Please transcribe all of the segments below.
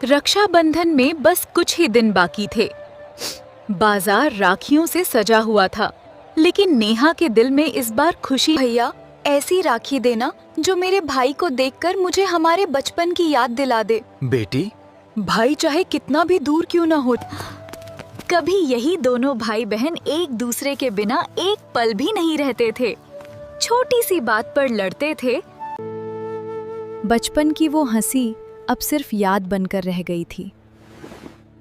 रक्षाबंधन में बस कुछ ही दिन बाकी थे। बाजार राखियों से सजा हुआ था, लेकिन नेहा के दिल में इस बार खुशी। भैया, ऐसी राखी देना जो मेरे भाई को देखकर मुझे हमारे बचपन की याद दिला दे। बेटी, भाई चाहे कितना भी दूर क्यों न हो, कभी यही दोनों भाई बहन एक दूसरे के बिना एक पल भी नहीं रहते थे। छोटी सी बात पर लड़ते थे। बचपन की वो हंसी अब सिर्फ याद बनकर रह गई थी।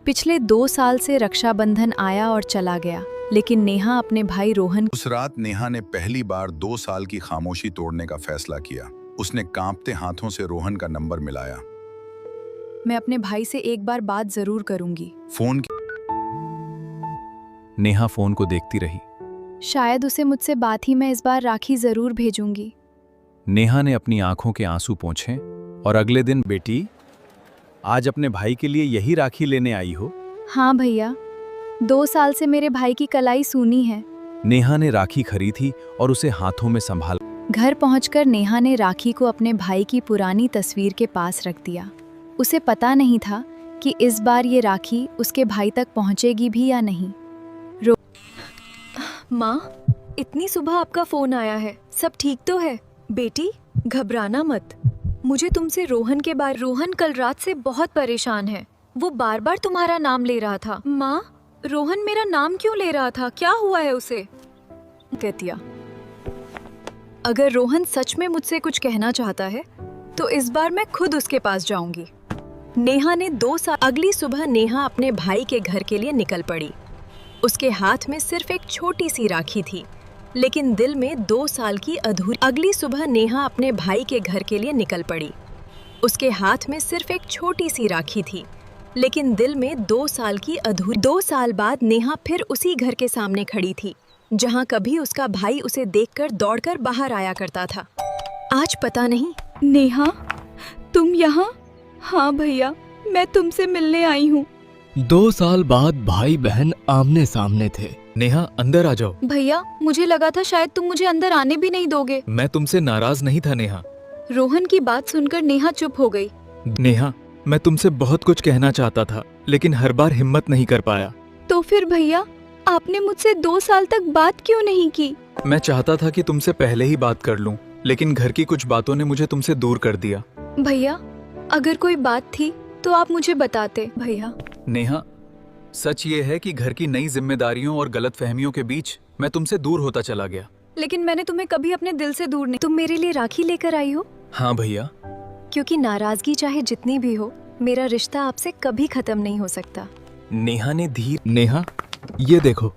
पिछले 2 साल से रक्षाबंधन आया और चला गया, लेकिन नेहा अपने भाई रोहन। उस रात नेहा ने पहली बार 2 साल की खामोशी तोड़ने का फैसला किया। उसने कांपते हाथों से रोहन का नंबर मिलाया। मैं अपने भाई से एक बार बात जरूर करूंगी। फोन की नेहा फोन को देखती रही। शायद उसे मुझसे बात ही मैं इस बार राखी जरूर भेजूंगी। नेहा ने अपनी आंखों के आंसू पोंछे और अगले दिन, बेटी, आज अपने भाई के लिए यही राखी लेने आई हो? हाँ भैया, 2 साल से मेरे भाई की कलाई सूनी है। नेहा ने राखी खरीदी और उसे हाथों में संभाल। घर पहुंचकर नेहा ने राखी को अपने भाई की पुरानी तस्वीर के पास रख दिया। उसे पता नहीं था कि इस बार ये राखी उसके भाई तक पहुंचेगी भी या नहीं। माँ, इतनी सुबह आपका फोन आया है, सब ठीक तो है? बेटी, घबराना मत। मुझे तुमसे रोहन कल रात से बहुत परेशान है। वो बार बार तुम्हारा नाम ले रहा था। माँ, रोहन मेरा नाम क्यों ले रहा था? क्या हुआ है उसे? कहतिया, अगर रोहन सच में मुझसे कुछ कहना चाहता है तो इस बार मैं खुद उसके पास जाऊंगी। नेहा ने 2 साल। अगली सुबह नेहा अपने भाई के घर के लिए निकल पड़ी। उसके हाथ में सिर्फ एक छोटी सी राखी थी, लेकिन दिल में 2 साल की अधूरी। अगली सुबह नेहा अपने भाई के घर के लिए निकल पड़ी। उसके हाथ में सिर्फ एक छोटी सी राखी थी, लेकिन दिल में 2 साल की अधूरी। 2 साल बाद नेहा फिर उसी घर के सामने खड़ी थी, जहां कभी उसका भाई उसे देखकर दौड़कर बाहर आया करता था। आज पता नहीं। नेहा, तुम यहाँ? हाँ भैया, मैं तुमसे मिलने आई हूँ। 2 साल बाद भाई बहन आमने सामने थे। नेहा, अंदर आ जाओ। भैया, मुझे लगा था शायद तुम मुझे अंदर आने भी नहीं दोगे। मैं तुमसे नाराज नहीं था नेहा। रोहन की बात सुनकर नेहा चुप हो गई। नेहा, मैं तुमसे बहुत कुछ कहना चाहता था, लेकिन हर बार हिम्मत नहीं कर पाया। तो फिर भैया, आपने मुझसे 2 साल तक बात क्यों नहीं की? मैं चाहता था कि तुमसे पहले ही बात कर लूं, लेकिन घर की कुछ बातों ने मुझे तुमसे दूर कर दिया। भैया, अगर कोई बात थी तो आप मुझे बताते। भैया, नेहा, सच ये है कि घर की नई जिम्मेदारियों और गलतफहमियों के बीच मैं तुमसे दूर होता चला गया। लेकिन मैंने तुम्हें कभी अपने दिल से दूर नहीं। तुम मेरे लिए राखी लेकर आई हो? हाँ भैया। क्योंकि नाराजगी चाहे जितनी भी हो, मेरा रिश्ता आपसे कभी खत्म नहीं हो सकता। नेहा ने नेहा, ये देखो,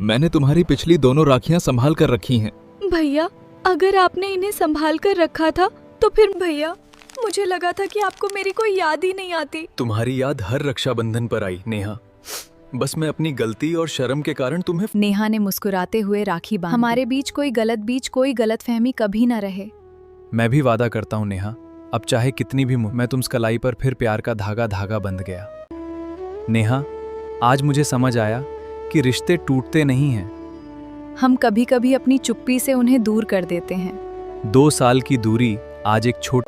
मैंने तुम्हारी पिछली दोनों राखियां संभाल कर रखी हैं। भैया, अगर आपने इन्हें संभाल कर रखा था तो फिर भैया, मुझे लगा था कि आपको मेरी कोई याद ही नहीं आती। तुम्हारी याद हर रक्षाबंधन पर आई नेहा। बस मैं अपनी गलती और शर्म के कारण तुम्हें। नेहा ने मुस्कुराते हुए राखी बांधी। हमारे बीच कोई गलतफहमी कभी न रहे। मैं भी वादा करता हूँ नेहा, अब चाहे कितनी भी मैं तुम कलाई पर फिर प्यार का धागा बंध गया। नेहा, आज मुझे समझ आया कि रिश्ते टूटते नहीं हैं, हम कभी कभी अपनी चुप्पी से उन्हें दूर कर देते हैं। 2 साल की दूरी आज एक छोट।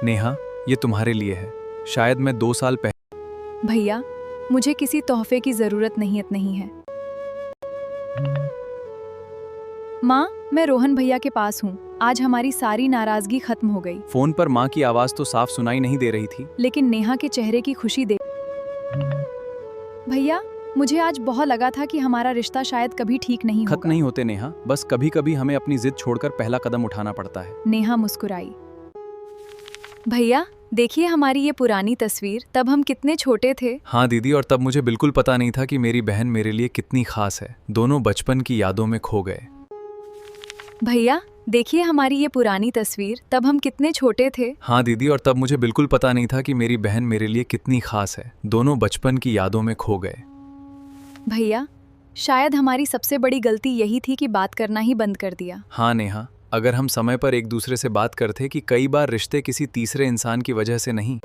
नेहा, ये तुम्हारे लिए है। शायद मैं 2 साल पहले। भैया, मुझे किसी तोहफे की जरूरत नहीं है। माँ, मैं रोहन भैया के पास हूँ। आज हमारी सारी नाराजगी खत्म हो गई। फोन पर माँ की आवाज तो साफ सुनाई नहीं दे रही थी, लेकिन नेहा के चेहरे की खुशी देख। भैया, मुझे आज बहुत लगा था कि हमारा रिश्ता शायद कभी ठीक नहीं होगा। खत्म नहीं होते नेहा, बस कभी कभी हमें अपनी जिद छोड़कर पहला कदम उठाना पड़ता है। नेहा मुस्कुराई। भैया, देखिए हमारी ये पुरानी तस्वीर, तब हम कितने छोटे थे। हाँ दीदी, और तब मुझे बिल्कुल पता नहीं था कि मेरी बहन मेरे लिए कितनी खास है। दोनों बचपन की यादों में खो गए। भैया, देखिए हमारी ये पुरानी तस्वीर, तब हम कितने छोटे थे। हाँ दीदी, और तब मुझे बिल्कुल पता नहीं था कि मेरी बहन मेरे लिए कितनी खास है। दोनों बचपन की यादों में खो गए। भैया, शायद हमारी सबसे बड़ी गलती यही थी कि बात करना ही बंद कर दिया। हाँ नेहा, अगर हम समय पर एक दूसरे से बात करते कि कई बार रिश्ते किसी तीसरे इंसान की वजह से नहीं।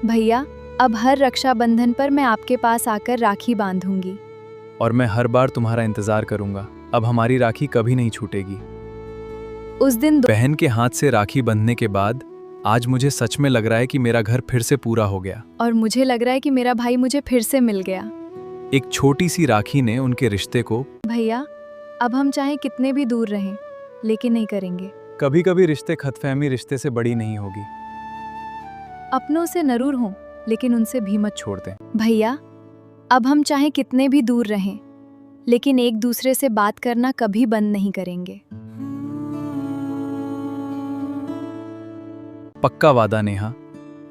भैया, अब हर रक्षाबंधन पर मैं आपके पास आकर राखी बांधूंगी। और मैं हर बार तुम्हारा इंतजार करूंगा। अब हमारी राखी कभी नहीं छूटेगी। उस दिन बहन के हाथ से राखी बंधने के बाद आज मुझे सच में लग रहा है कि मेरा घर फिर से पूरा हो गया। और मुझे लग रहा है कि मेरा भाई मुझे फिर से मिल गया। एक छोटी सी राखी ने उनके रिश्ते को भैया, अब हम चाहे कितने भी दूर रहें, लेकिन नहीं करेंगे। कभी कभी रिश्ते खतफहमी रिश्ते से बड़ी नहीं होगी। अपनों से नरूर हों, लेकिन उनसे भी मत छोड़ दें। भैया, अब हम चाहे कितने भी दूर रहें, लेकिन एक दूसरे से बात करना कभी बंद नहीं करेंगे। पक्का वादा नेहा,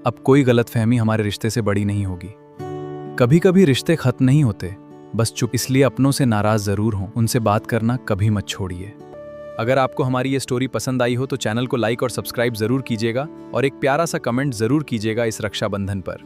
अब कोई गलतफहमी हमारे रिश्ते से बड़ी नहीं होगी। कभी कभी रिश्ते खत्म नहीं होते, बस चुप। इसलिए अपनों से नाराज जरूर हों, उनसे बात करना कभी मत छोड़िए। अगर आपको हमारी ये स्टोरी पसंद आई हो तो चैनल को लाइक और सब्सक्राइब जरूर कीजिएगा और एक प्यारा सा कमेंट जरूर कीजिएगा इस रक्षाबंधन पर।